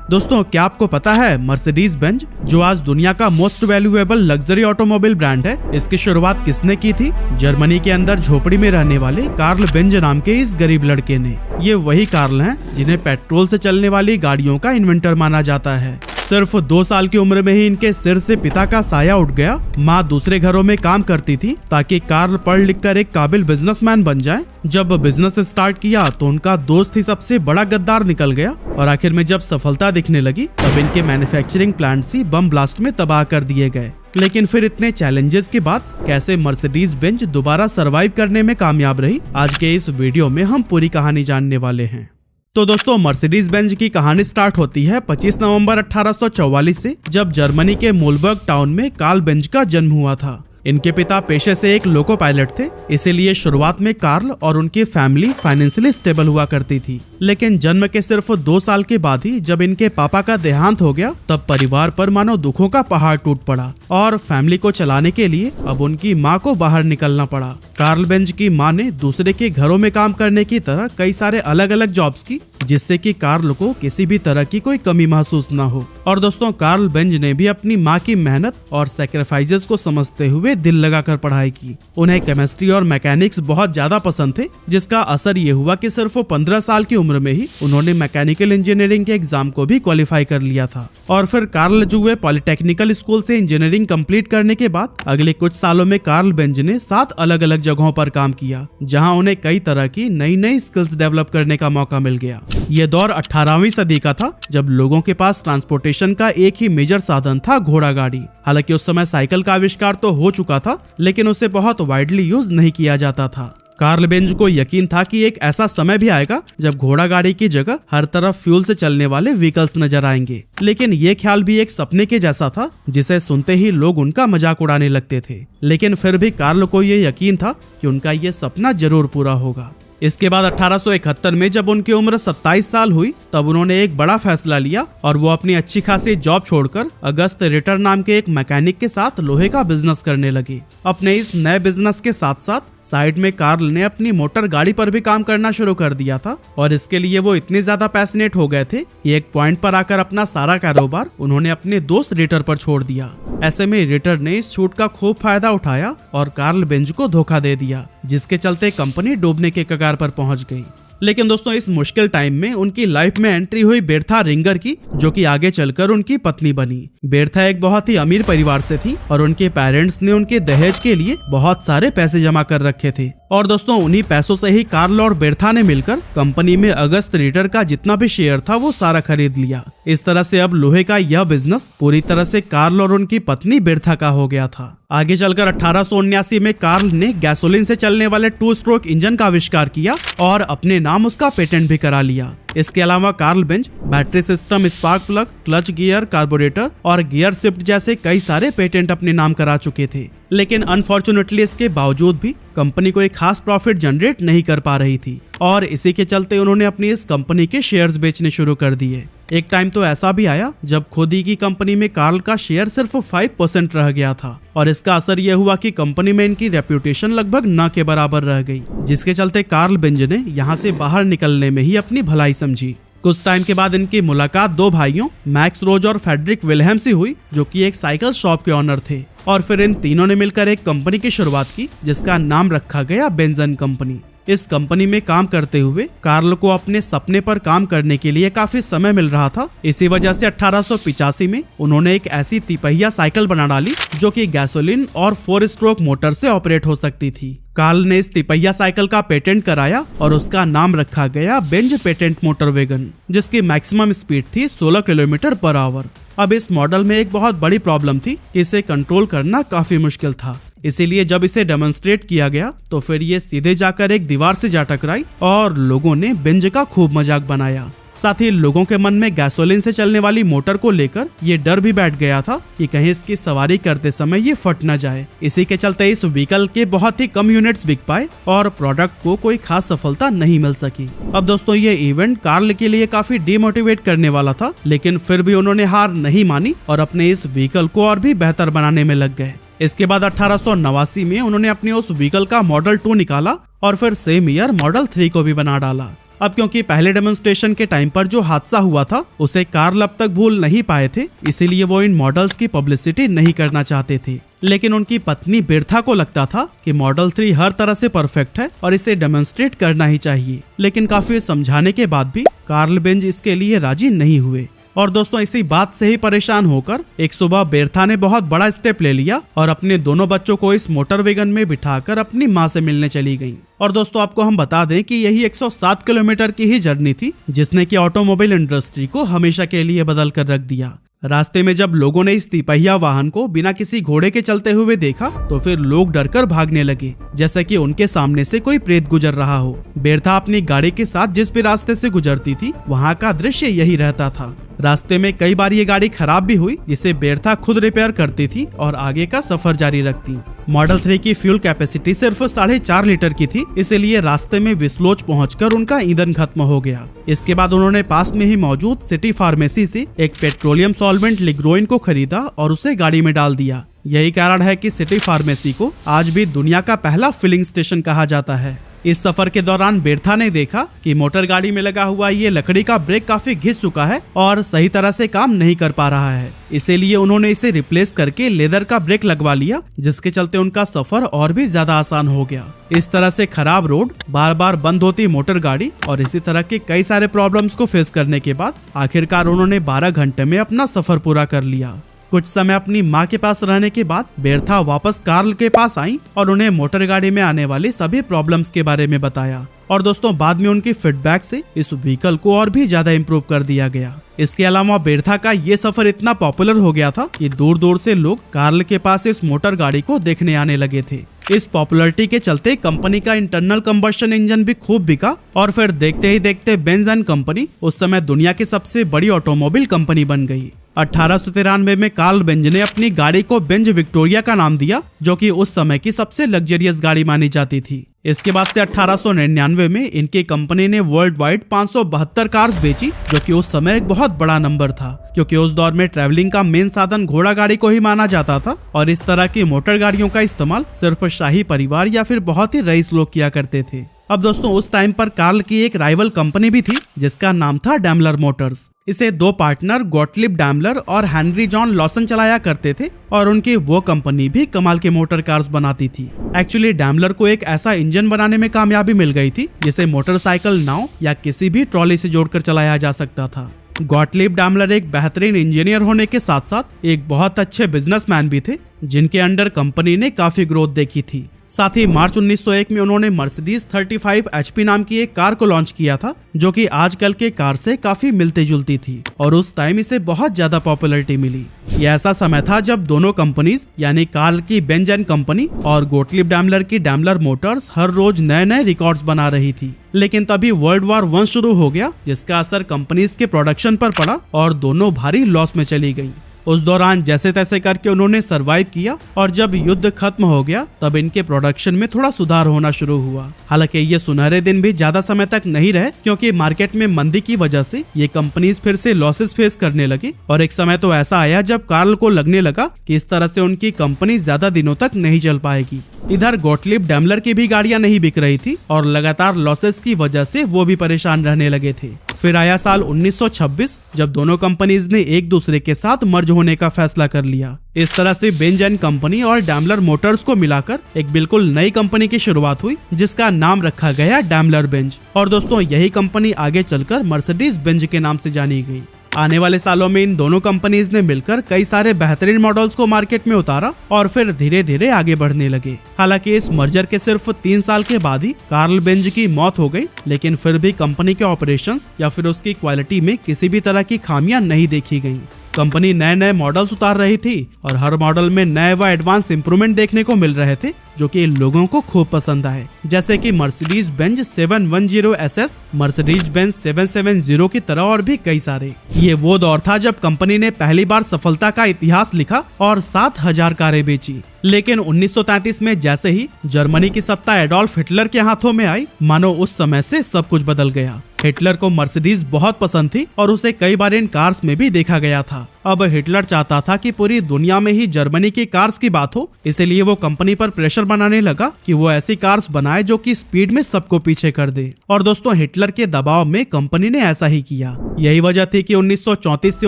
दोस्तों क्या आपको पता है मर्सिडीज बेंज जो आज दुनिया का most valuable luxury automobile brand है, इसकी शुरुआत किसने की थी? जर्मनी के अंदर झोपड़ी में रहने वाले कार्ल बेंज नाम के इस गरीब लड़के ने। ये वही कार्ल हैं जिन्हें पेट्रोल से चलने वाली गाड़ियों का इन्वेंटर माना जाता है। सिर्फ 2 साल की उम्र में ही इनके सिर से पिता का साया उठ गया। माँ दूसरे घरों में काम करती थी ताकि कार्ल पढ़ लिख कर एक काबिल बिजनेसमैन बन जाए। जब बिजनेस स्टार्ट किया तो उनका दोस्त ही सबसे बड़ा गद्दार निकल गया और आखिर में जब सफलता दिखने लगी तब इनके मैन्युफैक्चरिंग प्लांट्स ही बम ब्लास्ट में तबाह कर दिए गए। लेकिन फिर इतने चैलेंजेस के बाद कैसे मर्सिडीज बेंज दोबारा सरवाइव करने में कामयाब रही, आज के इस वीडियो में हम पूरी कहानी जानने वाले हैं। तो दोस्तों मर्सिडीज बेंज की कहानी स्टार्ट होती है 25 नवंबर 1844 से, जब जर्मनी के मूलबर्ग टाउन में कार्ल बेंज का जन्म हुआ था। इनके पिता पेशे से एक लोको पायलट थे, इसीलिए शुरुआत में कार्ल और उनकी फैमिली फाइनेंशियली स्टेबल हुआ करती थी। लेकिन जन्म के सिर्फ 2 साल के बाद ही जब इनके पापा का देहांत हो गया तब परिवार पर मानो दुखों का पहाड़ टूट पड़ा और फैमिली को चलाने के लिए अब उनकी माँ को बाहर निकलना पड़ा। कार्ल बेंज की माँ ने दूसरे के घरों में काम करने की तरह कई सारे अलग अलग जॉब्स की, जिससे कि कार्ल को किसी भी तरह की कोई कमी महसूस न हो। और दोस्तों कार्ल बेंज ने भी अपनी माँ की मेहनत और सैक्रिफाइसेस को समझते हुए दिल लगाकर पढ़ाई की। उन्हें केमिस्ट्री और मैकेनिक्स बहुत ज्यादा पसंद थे, जिसका असर ये हुआ कि सिर्फ 15 साल की उम्र में ही उन्होंने मैकेनिकल इंजीनियरिंग के एग्जाम को भी क्वालिफाई कर लिया था। और फिर कार्ल जुए पॉलिटेक्निकल स्कूल से इंजीनियरिंग कंप्लीट करने के बाद अगले कुछ सालों में कार्ल बेंज ने 7 अलग अलग जगहों पर काम किया, जहां उन्हें कई तरह की नई नई स्किल्स डेवलप करने का मौका मिल गया। ये दौर 18वीं सदी का था, जब लोगों के पास ट्रांसपोर्टेशन का एक ही मेजर साधन था, घोड़ा गाड़ी। हालांकि उस समय साइकिल का आविष्कार तो हो चुका था, लेकिन उसे बहुत वाइडली यूज नहीं किया जाता था। कार्ल बेंज को यकीन था कि एक ऐसा समय भी आएगा जब घोड़ा गाड़ी की जगह हर तरफ फ्यूल से चलने वाले व्हीकल्स नजर आएंगे। लेकिन ये ख्याल भी एक सपने के जैसा था, जिसे सुनते ही लोग उनका मजाक उड़ाने लगते थे। लेकिन फिर भी कार्ल को ये यकीन था कि उनका ये सपना जरूर पूरा होगा। इसके बाद 1871 में जब उनकी उम्र 27 साल हुई तब उन्होंने एक बड़ा फैसला लिया और वो अपनी अच्छी खासी जॉब छोड़कर अगस्त रिटर नाम के एक मैकेनिक के साथ लोहे का बिजनेस करने लगे। अपने इस नए बिजनेस के साथ साथ साइड में कार्ल ने अपनी मोटर गाड़ी पर भी काम करना शुरू कर दिया था और इसके लिए वो इतने ज्यादा पैशनेट हो गए थे कि एक पॉइंट पर आकर अपना सारा कारोबार उन्होंने अपने दोस्त रिटर पर छोड़ दिया। ऐसे में रिटर ने इस छूट का खूब फायदा उठाया और कार्ल बेंज को धोखा दे दिया, जिसके चलते कंपनी डूबने के कगार पर पहुंच गई। लेकिन दोस्तों इस मुश्किल टाइम में उनकी लाइफ में एंट्री हुई बेर्था रिंगर की, जो कि आगे चलकर उनकी पत्नी बनी। बेर्था एक बहुत ही अमीर परिवार से थी और उनके पेरेंट्स ने उनके दहेज के लिए बहुत सारे पैसे जमा कर रखे थे। और दोस्तों उन्हीं पैसों से ही कार्ल और बेर्था ने मिलकर कंपनी में अगस्त रिटर का जितना भी शेयर था वो सारा खरीद लिया। इस तरह से अब लोहे का यह बिजनेस पूरी तरह से कार्ल और उनकी पत्नी बेर्था का हो गया था। आगे चलकर 1879 में कार्ल ने गैसोलीन से चलने वाले 2 स्ट्रोक इंजन का आविष्कार किया और अपने नाम उसका पेटेंट भी करा लिया। इसके अलावा Karl Benz battery system, spark plug, clutch gear, carburettor और गियर शिफ्ट जैसे कई सारे पेटेंट अपने नाम करा चुके थे। लेकिन अनफॉर्चुनेटली इसके बावजूद भी कंपनी कोई खास प्रॉफिट जनरेट नहीं कर पा रही थी और इसी के चलते उन्होंने अपनी इस कंपनी के शेयर्स बेचने शुरू कर दिए। एक टाइम तो ऐसा भी आया जब खुद ही की कंपनी में कार्ल का शेयर सिर्फ 5% रह गया था और इसका असर यह हुआ कि कंपनी में इनकी रेप्यूटेशन लगभग न के बराबर रह गई, जिसके चलते कार्ल बेंज ने यहाँ से बाहर निकलने में ही अपनी भलाई समझी। कुछ टाइम के बाद इनकी मुलाकात 2 भाइयों मैक्स रोज और फ्रेडरिक विल्हेम से हुई, जो कि एक साइकिल शॉप के ऑनर थे। और फिर इन तीनों ने मिलकर एक कंपनी की शुरुआत की, जिसका नाम रखा गया बेंज एंड कंपनी। इस कंपनी में काम करते हुए कार्ल को अपने सपने पर काम करने के लिए काफी समय मिल रहा था। इसी वजह से 1885 में उन्होंने एक ऐसी तिपहिया साइकिल बना डाली जो कि गैसोलीन और 4 स्ट्रोक मोटर से ऑपरेट हो सकती थी। कार्ल ने इस तिपहिया साइकिल का पेटेंट कराया और उसका नाम रखा गया बेंज पेटेंट मोटर वैगन, जिसकी मैक्सिमम स्पीड थी 16 किलोमीटर पर आवर। अब इस मॉडल में एक बहुत बड़ी प्रॉब्लम थी कि इसे कंट्रोल करना काफी मुश्किल था, इसीलिए जब इसे डेमोन्स्ट्रेट किया गया तो फिर ये सीधे जाकर एक दीवार से जा टकराई और लोगों ने बेंज का खूब मजाक बनाया। साथ ही लोगों के मन में गैसोलीन से चलने वाली मोटर को लेकर ये डर भी बैठ गया था कि कहीं इसकी सवारी करते समय ये फट न जाए। इसी के चलते इस व्हीकल के बहुत ही कम यूनिट्स बिक पाए और प्रोडक्ट को कोई खास सफलता नहीं मिल सकी। अब दोस्तों ये इवेंट कार्ल के लिए काफी डिमोटिवेट करने वाला था, लेकिन फिर भी उन्होंने हार नहीं मानी और अपने इस व्हीकल को और भी बेहतर बनाने में लग गए। इसके बाद 1889 में उन्होंने अपने उस व्हीकल का मॉडल 2 निकाला और फिर सेम ईयर मॉडल 3 को भी बना डाला। अब क्योंकि पहले डेमोन्स्ट्रेशन के टाइम पर जो हादसा हुआ था उसे कार्ल अब तक भूल नहीं पाए थे, इसीलिए वो इन मॉडल्स की पब्लिसिटी नहीं करना चाहते थे। लेकिन उनकी पत्नी बिर्था को लगता था कि मॉडल 3 हर तरह से परफेक्ट है और इसे डेमोन्स्ट्रेट करना ही चाहिए। लेकिन काफी समझाने के बाद भी कार्ल बेंज इसके लिए राजी नहीं हुए। और दोस्तों इसी बात से ही परेशान होकर एक सुबह बिर्था ने बहुत बड़ा स्टेप ले लिया और अपने दोनों बच्चों को इस मोटर वैगन में बिठाकर अपनी माँ से मिलने चली गईं। और दोस्तों आपको हम बता दें कि यही 107 किलोमीटर की ही जर्नी थी जिसने कि ऑटोमोबाइल इंडस्ट्री को हमेशा के लिए बदल कर रख दिया। रास्ते में जब लोगों ने इस तिपहिया वाहन को बिना किसी घोड़े के चलते हुए देखा तो फिर लोग डरकर भागने लगे, जैसे कि उनके सामने से कोई प्रेत गुजर रहा हो। बिर्था अपनी गाड़ी के साथ जिस भी रास्ते से गुजरती थी वहाँ का दृश्य यही रहता था। रास्ते में कई बार ये गाड़ी खराब भी हुई जिसे बिर्था खुद रिपेयर करती थी और आगे का सफर जारी रखती। मॉडल 3 की फ्यूल कैपेसिटी सिर्फ 4.5 लीटर की थी, इसलिए रास्ते में विस्लोच पहुंचकर उनका ईंधन खत्म हो गया। इसके बाद उन्होंने पास में ही मौजूद सिटी फार्मेसी से एक पेट्रोलियम सॉल्वेंट लिग्रोइन को खरीदा और उसे गाड़ी में डाल दिया। यही कारण है कि सिटी फार्मेसी को आज भी दुनिया का पहला फिलिंग स्टेशन कहा जाता है। इस सफर के दौरान बिर्था ने देखा कि मोटर गाड़ी में लगा हुआ ये लकड़ी का ब्रेक काफी घिस चुका है और सही तरह से काम नहीं कर पा रहा है, इसीलिए उन्होंने इसे रिप्लेस करके लेदर का ब्रेक लगवा लिया, जिसके चलते उनका सफर और भी ज्यादा आसान हो गया। इस तरह से खराब रोड, बार बार बंद होती मोटर गाड़ी और इसी तरह के कई सारे प्रॉब्लम्स को फेस करने के बाद आखिरकार उन्होंने 12 घंटे में अपना सफर पूरा कर लिया। कुछ समय अपनी माँ के पास रहने के बाद बिर्था वापस कार्ल के पास आई और उन्हें मोटर गाड़ी में आने वाली सभी प्रॉब्लम्स के बारे में बताया। और दोस्तों बाद में उनकी फीडबैक से इस व्हीकल को और भी ज्यादा इम्प्रूव कर दिया गया। इसके अलावा बिर्था का ये सफर इतना पॉपुलर हो गया था कि दूर दूर से लोग कार्ल के पास इस मोटर गाड़ी को देखने आने लगे थे। इस पॉपुलैरिटी के चलते कंपनी का इंटरनल कंबशन इंजन भी खूब बिका और फिर देखते ही देखते बेंज एंड कंपनी उस समय दुनिया की सबसे बड़ी ऑटोमोबाइल कंपनी बन गई। 1893 में कार्ल बेंज ने अपनी गाड़ी को बेंज विक्टोरिया का नाम दिया, जो कि उस समय की सबसे लग्जरियस गाड़ी मानी जाती थी। इसके बाद से 1899 में इनकी कंपनी ने वर्ल्ड वाइड 572 कार्स बेची, जो कि उस समय एक बहुत बड़ा नंबर था, क्योंकि उस दौर में ट्रैवलिंग का मेन साधन घोड़ा गाड़ी को ही माना जाता था और इस तरह की मोटर गाड़ियों का इस्तेमाल सिर्फ शाही परिवार या फिर बहुत ही रईस लोग किया करते थे। अब दोस्तों उस टाइम पर कार्ल की एक राइवल कंपनी भी थी जिसका नाम था डैमलर मोटर्स। इसे दो पार्टनर गॉटलिब डैमलर और हेनरी जॉन लॉसन चलाया करते थे और उनकी वो कंपनी भी कमाल के मोटर कार्स बनाती थी। एक्चुअली डैमलर को एक ऐसा इंजन बनाने में कामयाबी मिल गई थी जिसे मोटरसाइकिल, नाव या किसी भी ट्रॉली से जोड़कर चलाया जा सकता था। गॉटलिब डैमलर एक बेहतरीन इंजीनियर होने के साथ साथ एक बहुत अच्छे बिजनेसमैन भी थे, जिनके अंडर कंपनी ने काफी ग्रोथ देखी थी। साथ ही मार्च 1901 में उन्होंने मर्सिडीज 35 HP नाम की एक कार को लॉन्च किया था, जो कि आजकल के कार से काफी मिलती जुलती थी और उस टाइम इसे बहुत ज्यादा पॉपुलैरिटी मिली। यह ऐसा समय था जब दोनों कंपनीज यानी कार्ल की बेंज एंड कंपनी और गॉटलिब डैमलर की डैमलर मोटर्स हर रोज नए नए रिकॉर्ड्स बना रही थी। लेकिन तभी वर्ल्ड वॉर 1 शुरू हो गया, जिसका असर कंपनीज के प्रोडक्शन पर पड़ा और दोनों भारी लॉस में चली गयी। उस दौरान जैसे तैसे करके उन्होंने सरवाइव किया और जब युद्ध खत्म हो गया तब इनके प्रोडक्शन में थोड़ा सुधार होना शुरू हुआ। हालांकि ये सुनहरे दिन भी ज्यादा समय तक नहीं रहे, क्योंकि मार्केट में मंदी की वजह से ये कंपनीज फिर से लॉसेस फेस करने लगी और एक समय तो ऐसा आया जब कार्ल को लगने लगा कि इस तरह से उनकी कंपनी ज्यादा दिनों तक नहीं चल पाएगी। इधर गॉटलिब डैमलर की भी गाड़ियां नहीं बिक रही थी और लगातार लॉसेस की वजह से वो भी परेशान रहने लगे थे। फिर आया साल 1926 जब दोनों कंपनीज ने एक दूसरे के साथ मर्ज होने का फैसला कर लिया। इस तरह से बेंज एंड कंपनी और डैमलर मोटर्स को मिलाकर एक बिल्कुल नई कंपनी की शुरुआत हुई, जिसका नाम रखा गया डैमलर बेंज। और दोस्तों यही कंपनी आगे चलकर मर्सिडीज बेंज के नाम से जानी गई। आने वाले सालों में इन दोनों कंपनीज ने मिलकर कई सारे बेहतरीन मॉडल्स को मार्केट में उतारा और फिर धीरे धीरे आगे बढ़ने लगे। हालांकि इस मर्जर के सिर्फ 3 साल के बाद ही कार्ल बेंज की मौत हो गई, लेकिन फिर भी कंपनी के ऑपरेशंस या फिर उसकी क्वालिटी में किसी भी तरह की खामियां नहीं देखी गयी। कंपनी नए नए मॉडल्स उतार रही थी और हर मॉडल में नए व एडवांस इंप्रूवमेंट देखने को मिल रहे थे, जो कि लोगों को खूब पसंद आए। जैसे कि Mercedes Benz 710 SS, Mercedes Benz 770 की तरह और भी कई सारे। ये वो दौर था जब कंपनी ने पहली बार सफलता का इतिहास लिखा और 7000 कारें बेची। लेकिन 1933 में जैसे ही जर्मनी की सत्ता एडोल्फ हिटलर के हाथों में आई, मानो उस समय से सब कुछ बदल गया। हिटलर को मर्सिडीज बहुत पसंद थी और उसे कई बार इन कार्स में भी देखा गया था। अब हिटलर चाहता था कि पूरी दुनिया में ही जर्मनी की कार्स की बात हो, इसलिए वो कंपनी पर प्रेशर बनाने लगा कि वो ऐसी कार्स बनाए जो कि स्पीड में सबको पीछे कर दे। और दोस्तों हिटलर के दबाव में कंपनी ने ऐसा ही किया। यही वजह थी कि 1934 से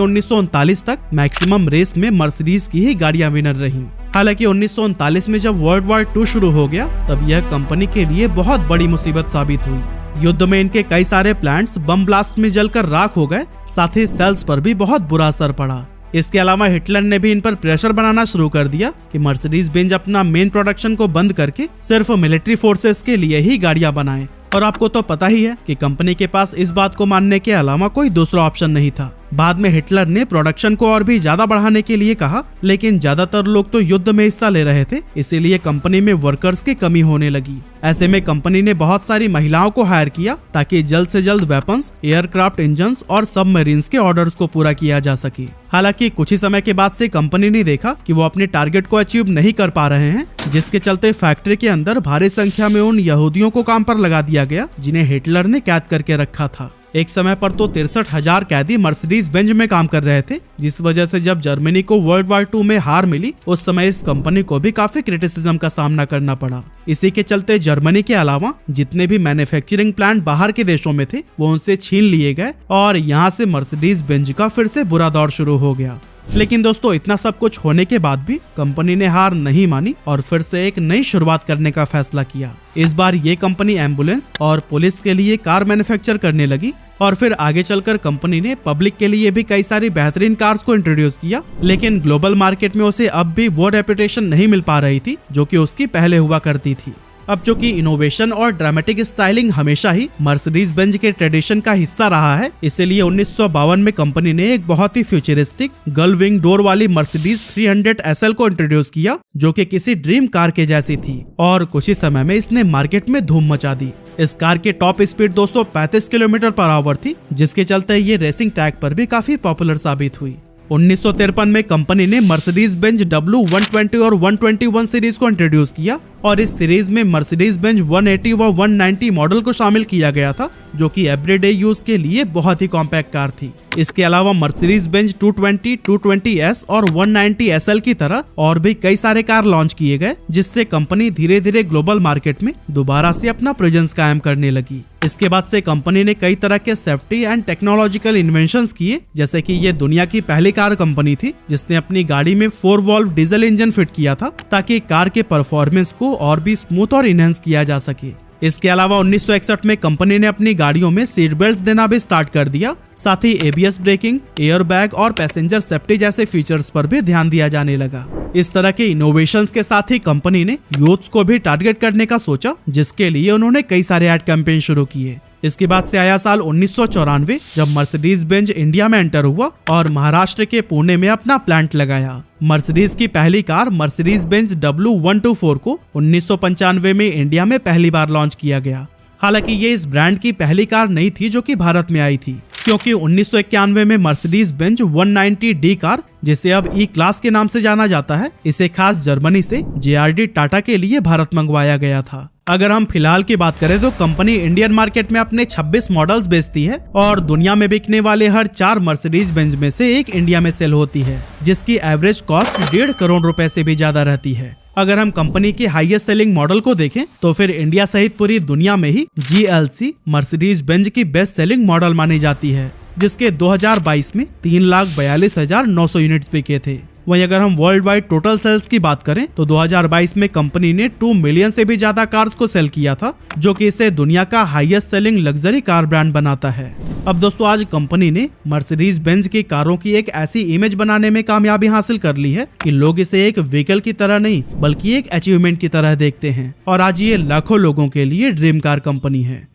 1939 तक मैक्सिमम रेस में मर्सिडीज की ही गाड़ियां विनर रहीं। हालांकि 1939 में जब वर्ल्ड वॉर 2 शुरू हो गया तब यह कंपनी के लिए बहुत बड़ी मुसीबत साबित हुई। युद्ध में इनके कई सारे प्लांट्स बम ब्लास्ट में जलकर राख हो गए, साथ ही सेल्स पर भी बहुत बुरा असर पड़ा। इसके अलावा हिटलर ने भी इन पर प्रेशर बनाना शुरू कर दिया कि मर्सिडीज बेंज अपना मेन प्रोडक्शन को बंद करके सिर्फ मिलिट्री फोर्सेस के लिए ही गाड़ियां बनाए। और आपको तो पता ही है कि कंपनी के पास इस बात को मानने के अलावा कोई दूसरा ऑप्शन नहीं था। बाद में हिटलर ने प्रोडक्शन को और भी ज्यादा बढ़ाने के लिए कहा, लेकिन ज्यादातर लोग तो युद्ध में हिस्सा ले रहे थे, इसीलिए कंपनी में वर्कर्स की कमी होने लगी। ऐसे में कंपनी ने बहुत सारी महिलाओं को हायर किया ताकि जल्द से जल्द वेपन्स, एयरक्राफ्ट इंजन्स और सबमरीन्स के ऑर्डर्स को पूरा किया जा सके। हालांकि कुछ ही समय के बाद से कंपनी ने देखा कि वो अपने टारगेट को अचीव नहीं कर पा रहे हैं, जिसके चलते फैक्ट्री के अंदर भारी संख्या में उन यहूदियों को काम पर लगा दिया गया जिन्हें हिटलर ने कैद करके रखा था। एक समय पर तो 63,000 कैदी मर्सिडीज बेंज में काम कर रहे थे, जिस वजह से जब जर्मनी को वर्ल्ड वॉर 2 में हार मिली उस समय इस कंपनी को भी काफी क्रिटिसिज्म का सामना करना पड़ा। इसी के चलते जर्मनी के अलावा जितने भी मैन्युफैक्चरिंग प्लांट बाहर के देशों में थे वो उनसे छीन लिए गए और यहाँ से मर्सिडीज बेंज का फिर से बुरा दौर शुरू हो गया। लेकिन दोस्तों इतना सब कुछ होने के बाद भी कंपनी ने हार नहीं मानी और फिर से एक नई शुरुआत करने का फैसला किया। इस बार ये कंपनी एम्बुलेंस और पुलिस के लिए कार मैन्युफैक्चर करने लगी और फिर आगे चलकर कंपनी ने पब्लिक के लिए भी कई सारी बेहतरीन कार्स को इंट्रोड्यूस किया, लेकिन ग्लोबल मार्केट में उसे अब भी वो रेपुटेशन नहीं मिल पा रही थी जो कि उसकी पहले हुआ करती थी। अब चूंकि इनोवेशन और ड्रामेटिक स्टाइलिंग हमेशा ही मर्सिडीज बेंज के ट्रेडिशन का हिस्सा रहा है, इसीलिए 1952 में कंपनी ने एक बहुत ही फ्यूचरिस्टिक गर्ल विंग डोर वाली मर्सिडीज 300 SL को इंट्रोड्यूस किया जो कि किसी ड्रीम कार के जैसी थी और कुछ ही समय में इसने मार्केट में धूम मचा दी। इस कार की टॉप स्पीड 235 किलोमीटर/आवर थी, जिसके चलते ये रेसिंग ट्रैक पर भी काफी पॉपुलर साबित हुई। 1953 में कंपनी ने मर्सिडीज बेंज W120 और 121 सीरीज को इंट्रोड्यूस किया और इस सीरीज में मर्सिडीज बेंज 180 व 190 मॉडल को शामिल किया गया था जो कि एवरीडे यूज के लिए बहुत ही कॉम्पैक्ट कार थी। इसके अलावा मर्सिडीज बेंज 220, 220S और 190 SL की तरह और भी कई सारे कार लॉन्च किए गए, जिससे कंपनी धीरे धीरे ग्लोबल मार्केट में दोबारा से अपना प्रेजेंस कायम करने लगी। इसके बाद से कंपनी ने कई तरह के सेफ्टी एंड टेक्नोलॉजिकल इन्वेंशंस किए, जैसे कि ये दुनिया की पहली कार कंपनी थी जिसने अपनी गाड़ी में 4 वॉल्व डीजल इंजन फिट किया था ताकि कार के परफॉर्मेंस को और भी स्मूथ और इनहेंस किया जा सके। इसके अलावा 1961 में कंपनी ने अपनी गाड़ियों में सीट बेल्ट देना भी स्टार्ट कर दिया, साथ ही ABS ब्रेकिंग, एयर बैग और पैसेंजर सेफ्टी जैसे फीचर्स पर भी ध्यान दिया जाने लगा। इस तरह के इनोवेशंस के साथ ही कंपनी ने यूथ्स को भी टारगेट करने का सोचा, जिसके लिए उन्होंने कई सारे एड कैंपेन शुरू किए। इसके बाद से आया साल 1994 जब मर्सिडीज बेंज इंडिया में एंटर हुआ और महाराष्ट्र के पुणे में अपना प्लांट लगाया। मर्सिडीज की पहली कार मर्सिडीज बेंज W124 को 1995 में इंडिया में पहली बार लॉन्च किया गया। हालांकि ये इस ब्रांड की पहली कार नहीं थी जो कि भारत में आई थी, क्योंकि 1991 में मर्सिडीज बेंज 190D कार, जिसे अब E क्लास के नाम से जाना जाता है, इसे खास जर्मनी से JRD टाटा के लिए भारत मंगवाया गया था। अगर हम फिलहाल की बात करें तो कंपनी इंडियन मार्केट में अपने 26 मॉडल्स बेचती है और दुनिया में बिकने वाले हर 4 मर्सिडीज बेंज में से एक इंडिया में सेल होती है, जिसकी एवरेज कॉस्ट 1.5 करोड़ रुपए से भी ज्यादा रहती है। अगर हम कंपनी की हाईएस्ट सेलिंग मॉडल को देखें तो फिर इंडिया सहित पूरी दुनिया में ही GLC मर्सिडीज बेंज की बेस्ट सेलिंग मॉडल मानी जाती है, जिसके 2022 में 3,42,900 यूनिट्स बिके थे। वहीं अगर हम वर्ल्ड वाइड टोटल सेल्स की बात करें तो 2022 में कंपनी ने 2 मिलियन से भी ज्यादा कार्स को सेल किया था, जो कि इसे दुनिया का highest selling luxury car brand बनाता है। अब दोस्तों आज कंपनी ने मर्सिडीज बेंज की कारों की एक ऐसी इमेज बनाने में कामयाबी हासिल कर ली है कि लोग इसे एक व्हीकल की तरह नहीं बल्कि एक अचीवमेंट की तरह देखते हैं और आज ये लाखों लोगों के लिए ड्रीम कार कंपनी है।